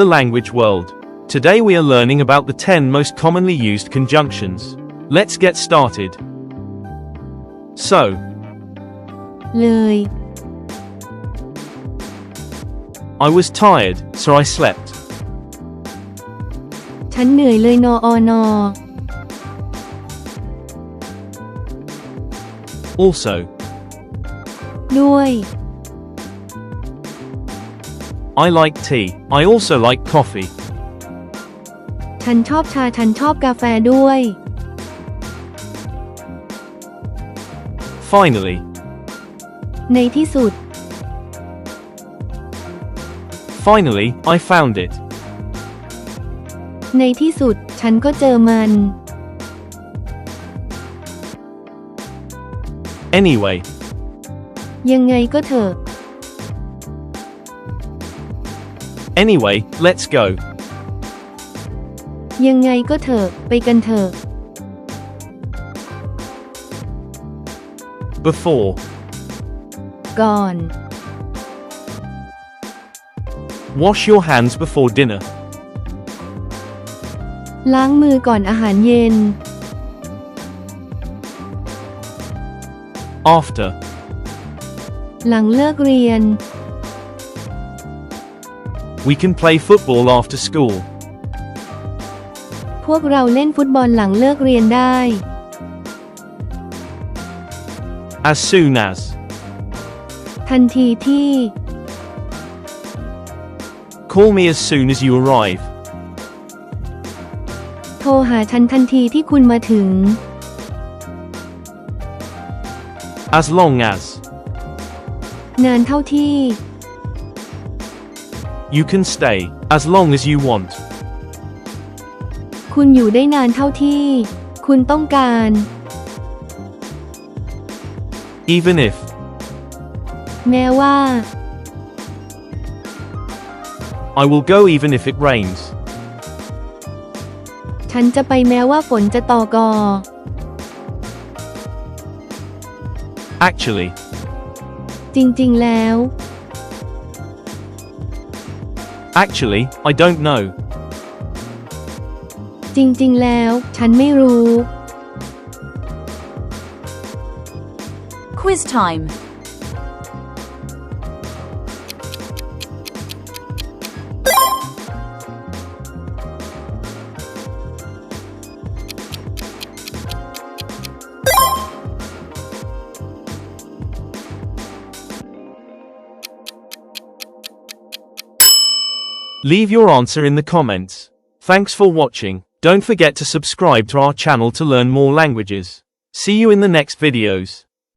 The language world. Today we are learning about the 10 most commonly used conjunctions. Let's get started. So, เลย I was tired, so I slept. ฉันเหนื่อยเลยนอนอ Also, ด้วย I like tea. I also like coffee. ฉันชอบชาฉันชอบกาแฟด้วย Finally, ในที่สุด finally, I found it. ในที่สุดฉันก็เจอมัน Anyway, ยังไงก็เถอะ anyway, let's go. ยังไงก็เถอะไปกันเถอะ Before, ก่อน wash your hands before dinner. ล้างมือก่อนอาหารเย็น After, หลังเลิกเรียน we can play football after school. พวกเราเล่นฟุตบอลหลังเลิกเรียนได้ As soon as, ทันทีที่ call me as soon as you arrive. โทรหาฉันทันทีที่คุณมาถึง As long as, นานเท่าที่ you can stay, as long as you want. คุณอยู่ได้นานเท่าที่ คุณต้องการ Even if, แม้ว่า I will go even if it rains. ฉันจะไปแม้ว่าฝนจะตอกอ Actually, จริงๆแล้ว actually, I don't know. จริงๆแล้วฉันไม่รู้ Quiz time. Leave your answer in the comments. Thanks for watching. Don't forget to subscribe to our channel to learn more languages. See you in the next videos.